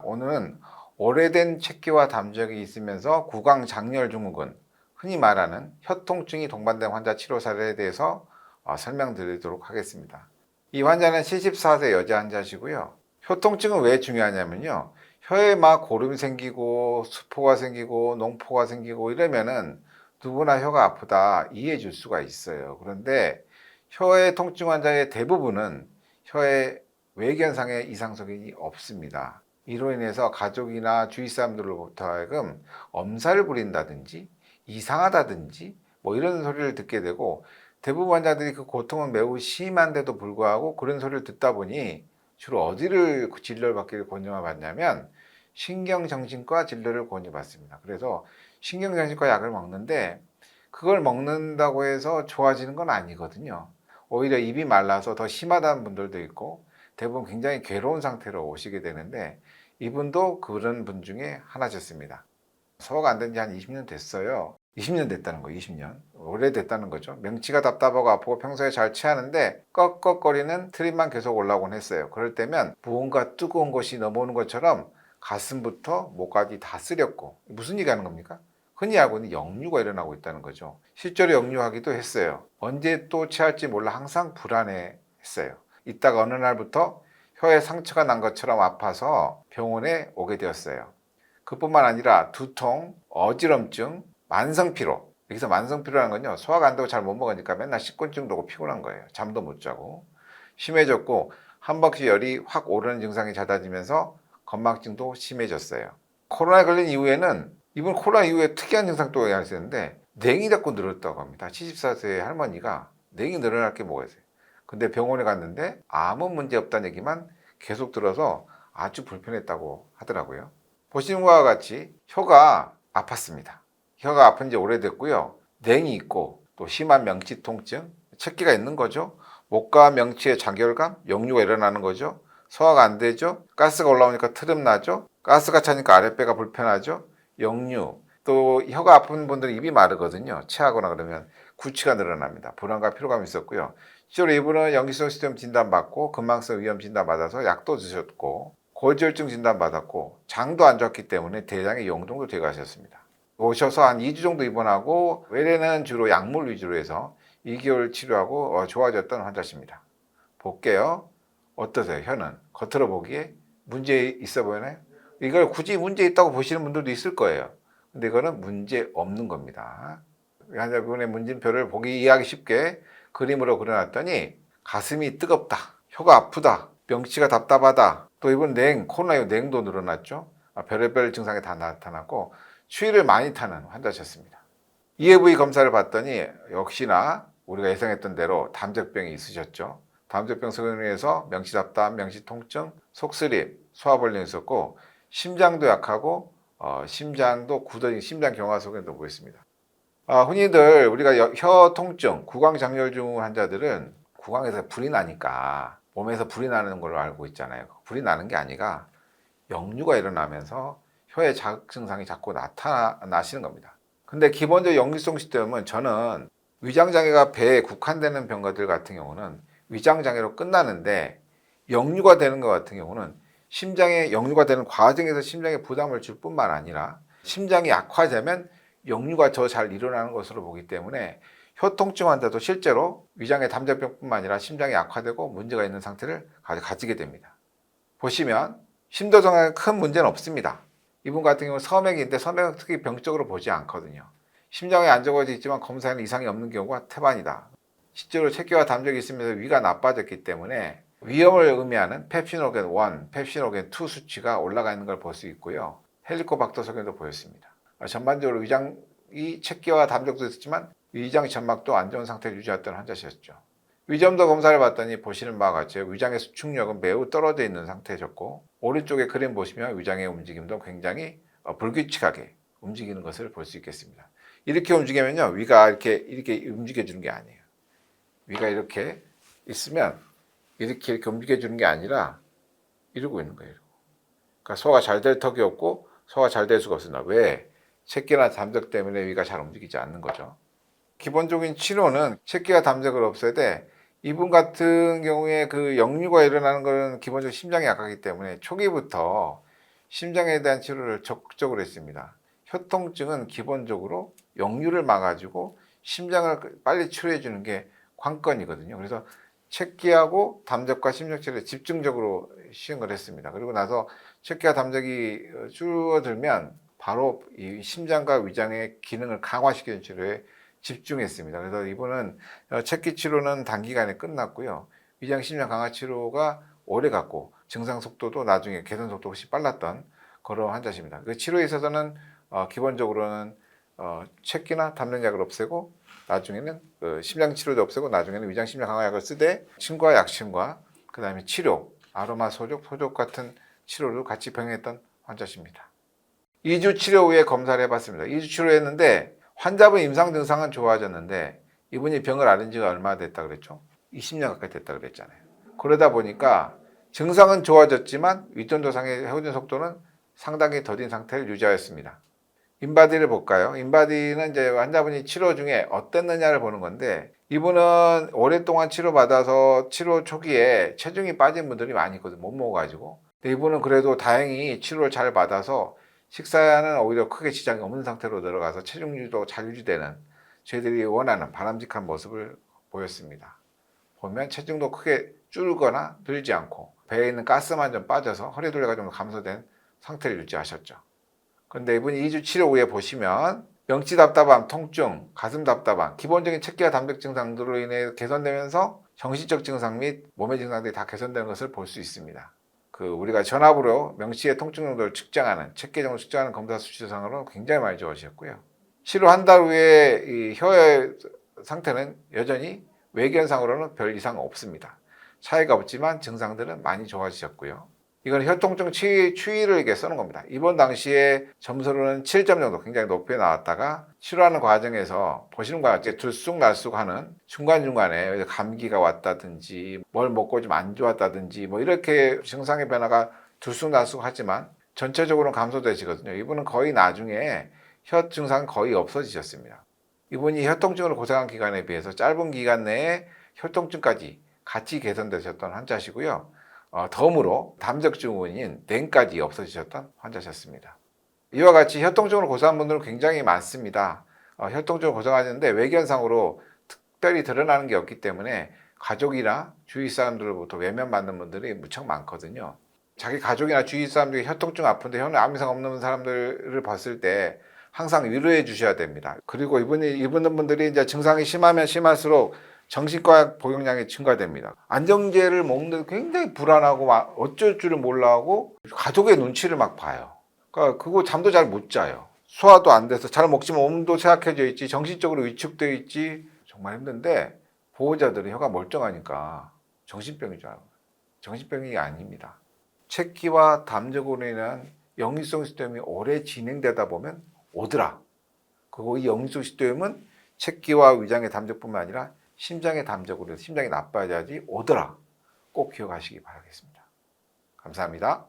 오늘은 오래된 책기와 담적이 있으면서 구강장열 증후군, 흔히 말하는 혀통증이 동반된 환자 치료 사례에 대해서 설명드리도록 하겠습니다. 이 환자는 74세 여자 환자시고요. 혀통증은 왜 중요하냐면요. 혀에 막 고름이 생기고 수포가 생기고 농포가 생기고 이러면은 누구나 혀가 아프다 이해해 줄 수가 있어요. 그런데 혀의 통증 환자의 대부분은 혀에 외견상의 이상 소견이 없습니다. 이로 인해서 가족이나 주위 사람들로부터 하여금 엄살을 부린다든지 이상하다든지 뭐 이런 소리를 듣게 되고, 대부분 환자들이 그 고통은 매우 심한데도 불구하고 그런 소리를 듣다 보니 주로 어디를 진료를 받기를 권유받냐면 신경정신과 진료를 권유받습니다. 그래서 신경정신과 약을 먹는데 그걸 먹는다고 해서 좋아지는 건 아니거든요. 오히려 입이 말라서 더 심하다는 분들도 있고 대부분 굉장히 괴로운 상태로 오시게 되는데, 이분도 그런 분 중에 하나셨습니다. 소화가 안 된 지 한 20년 됐어요. 20년 됐다는 거예요. 20년. 오래됐다는 거죠. 명치가 답답하고 아프고 평소에 잘 체하는데 꺽꺽거리는 트림만 계속 올라오곤 했어요. 그럴 때면 무언가 뜨거운 것이 넘어오는 것처럼 가슴부터 목까지 다 쓰렸고, 무슨 얘기 하는 겁니까? 흔히 알고는 역류가 일어나고 있다는 거죠. 실제로 역류하기도 했어요. 언제 또 체할지 몰라 항상 불안해했어요. 이따가 어느 날부터 혀에 상처가 난 것처럼 아파서 병원에 오게 되었어요. 그뿐만 아니라 두통, 어지럼증, 만성피로. 여기서 만성피로라는 건요, 소화가 안 되고 잘 못 먹으니까 맨날 식곤증도 오고 피곤한 거예요. 잠도 못 자고. 심해졌고 한 번씩 열이 확 오르는 증상이 잦아지면서 건망증도 심해졌어요. 코로나에 걸린 이후에는, 이번 코로나 이후에 특이한 증상 또 하시는데 냉이 자꾸 늘었다고 합니다. 74세 할머니가 냉이 늘어날 게 뭐가 있어요. 근데 병원에 갔는데 아무 문제 없다는 얘기만 계속 들어서 아주 불편했다고 하더라고요. 보시는 것과 같이 혀가 아팠습니다. 혀가 아픈 지 오래됐고요. 냉이 있고 또 심한 명치 통증, 체기가 있는 거죠. 목과 명치의 장결감, 역류가 일어나는 거죠. 소화가 안 되죠. 가스가 올라오니까 트름 나죠. 가스가 차니까 아랫배가 불편하죠. 역류, 또 혀가 아픈 분들은 입이 마르거든요. 체하거나 그러면 구취가 늘어납니다. 불안과 피로감이 있었고요. 실제로 이분은 연기성 시스템 진단받고 근망성 위염 진단받아서 약도 드셨고 고지혈증 진단받았고 장도 안 좋았기 때문에 대장에 용종도 돼가셨습니다. 오셔서 한 2주 정도 입원하고 외래는 주로 약물 위주로 해서 2개월 치료하고 좋아졌던 환자십니다. 볼게요. 어떠세요? 혀는 겉으로 보기에 문제 있어 보이나요? 이걸 굳이 문제 있다고 보시는 분들도 있을 거예요. 근데 이거는 문제 없는 겁니다. 환자분의 문진표를 보기 이해하기 쉽게 그림으로 그려놨더니 가슴이 뜨겁다, 혀가 아프다, 명치가 답답하다, 또 이번 코로나 이후 냉도 늘어났죠. 별의별 증상이 다 나타났고 추위를 많이 타는 환자셨습니다. EAV 검사를 봤더니 역시나 우리가 예상했던 대로 담적병이 있으셨죠. 담적병 소견에서 명치답답, 명치통증, 속쓰림, 소화불량이 있었고 심장도 약하고 심장도 굳어진 심장 경화 소견도 보였습니다. 흔히들 우리가 혀 통증, 구강장열증 환자들은 구강에서 불이 나니까 몸에서 불이 나는 걸로 알고 있잖아요. 불이 나는 게 아니라 역류가 일어나면서 혀의 자극 증상이 자꾸 나타나시는 겁니다. 근데 기본적으로 역류성 시스템은, 저는 위장장애가 배에 국한되는 병가들 같은 경우는 위장장애로 끝나는데, 역류가 되는 것 같은 경우는 심장에 역류가 되는 과정에서 심장에 부담을 줄 뿐만 아니라 심장이 약화되면 역류가 더 잘 일어나는 것으로 보기 때문에 혀통증 환자도 실제로 위장의 담적병뿐만 아니라 심장이 약화되고 문제가 있는 상태를 가지게 됩니다. 보시면 심도정에 큰 문제는 없습니다. 이분 같은 경우는 서맥인데 서맥은 특히 병적으로 보지 않거든요. 심장이 안 좋아져 있지만 검사에는 이상이 없는 경우가 태반이다. 실제로 체기와 담적이 있으면서 위가 나빠졌기 때문에 위험을 의미하는 펩시노겐 1, 펩시노겐 2 수치가 올라가 있는 걸 볼 수 있고요. 헬리코박터 소견도 보였습니다. 전반적으로 위장이 체기와 담적도 있었지만 위장 점막도 안 좋은 상태를 유지했던 환자셨죠. 위점도 검사를 봤더니 보시는 바와 같이 위장의 수축력은 매우 떨어져 있는 상태셨고, 오른쪽에 그림 보시면 위장의 움직임도 굉장히 불규칙하게 움직이는 것을 볼 수 있겠습니다. 이렇게 움직이면요, 위가 이렇게 움직여주는 게 아니에요. 위가 이렇게 있으면 이렇게 움직여주는 게 아니라 이러고 있는 거예요. 그러니까 소화가 잘 될 턱이 없고 소화가 잘 될 수가 없습니다. 왜? 체기나 담적 때문에 위가 잘 움직이지 않는 거죠. 기본적인 치료는 체기와 담적을 없애야 돼. 이분 같은 경우에 그 역류가 일어나는 것은 기본적으로 심장이 약하기 때문에 초기부터 심장에 대한 치료를 적극적으로 했습니다. 혀통증은 기본적으로 역류를 막아주고 심장을 빨리 치료해 주는 게 관건이거든요. 그래서 책기하고 담적과 심장 치료에 집중적으로 시행을 했습니다. 그리고 나서 책기와 담적이 줄어들면 바로 이 심장과 위장의 기능을 강화시키는 치료에 집중했습니다. 그래서 이분은 책기 치료는 단기간에 끝났고요. 위장 심장 강화 치료가 오래 갔고 증상 속도도 나중에 개선 속도가 훨씬 빨랐던 그런 환자십니다. 그 치료에 있어서는 기본적으로는 책기나 담력약을 없애고 나중에는 심장 치료도 없애고 나중에는 위장 심장 강화약을 쓰되 침과 약침과 그 다음에 치료, 아로마 소족 같은 치료를 같이 병행했던 환자십니다. 2주 치료 후에 검사를 해봤습니다. 2주 치료했는데 환자분 임상 증상은 좋아졌는데 이분이 병을 앓은 지가 얼마나 됐다 그랬죠? 20년 가까이 됐다 그랬잖아요. 그러다 보니까 증상은 좋아졌지만 윗전도상의 회전 속도는 상당히 더딘 상태를 유지하였습니다. 인바디를 볼까요? 인바디는 이제 환자분이 치료 중에 어땠느냐를 보는 건데 이분은 오랫동안 치료받아서 치료 초기에 체중이 빠진 분들이 많이 있거든요. 못 먹어가지고. 근데 이분은 그래도 다행히 치료를 잘 받아서 식사는 오히려 크게 지장이 없는 상태로 들어가서 체중 유지도 잘 유지되는 저희들이 원하는 바람직한 모습을 보였습니다. 보면 체중도 크게 줄거나 늘지 않고 배에 있는 가스만 좀 빠져서 허리둘레가 좀 감소된 상태를 유지하셨죠. 그런데 이분이 2주 치료 후에 보시면 명치 답답함, 통증, 가슴 답답함, 기본적인 책기와 담백 증상들로 인해 개선되면서 정신적 증상 및 몸의 증상들이 다 개선되는 것을 볼 수 있습니다. 우리가 전압으로 명치의 통증 정도를 측정하는 책기 정도 측정하는 검사 수치상으로 굉장히 많이 좋아지셨고요. 치료 한 달 후에 이 혀의 상태는 여전히 외견상으로는 별 이상 없습니다. 차이가 없지만 증상들은 많이 좋아지셨고요. 이건 혀통증 추이를 이렇게 쓰는 겁니다. 입원 당시에 점수로는 7점 정도 굉장히 높게 나왔다가 치료하는 과정에서 보시는 것과 같이 들쑥날쑥하는 중간중간에 감기가 왔다든지 뭘 먹고 좀 안 좋았다든지 뭐 이렇게 증상의 변화가 들쑥날쑥하지만 전체적으로는 감소되시거든요. 이분은 거의 나중에 혀 증상이 거의 없어지셨습니다. 이분이 혀통증으로 고생한 기간에 비해서 짧은 기간 내에 혀통증까지 같이 개선되셨던 환자시고요. 덤으로 담적 증후군인 뇌까지 없어지셨던 환자셨습니다. 이와 같이 혀통증으로 고생한 분들은 굉장히 많습니다. 혀통증으로 고생하는데 외견상으로 특별히 드러나는 게 없기 때문에 가족이나 주위 사람들로부터 외면받는 분들이 무척 많거든요. 자기 가족이나 주위 사람들이 혀통증 아픈데 혀는 아무 이상 없는 사람들을 봤을 때 항상 위로해 주셔야 됩니다. 그리고 이분 분들이 이제 증상이 심하면 심할수록 정신과 복용량이 증가됩니다. 안정제를 먹는데 굉장히 불안하고 어쩔 줄을 몰라 하고 가족의 눈치를 막 봐요. 그러니까 그거 잠도 잘 못 자요. 소화도 안 돼서 잘 먹지만 몸도 쇠약해져 있지, 정신적으로 위축되어 있지, 정말 힘든데 보호자들은 혀가 멀쩡하니까 정신병인 줄 알아요. 정신병이 아닙니다. 책기와 담적으로 인한 역류성 식도염이 오래 진행되다 보면 오더라. 그리고 이 역류성 식도염은 책기와 위장의 담적뿐만 아니라 심장의 담적으로 해서 심장이 나빠져야지 오더라. 꼭 기억하시기 바라겠습니다. 감사합니다.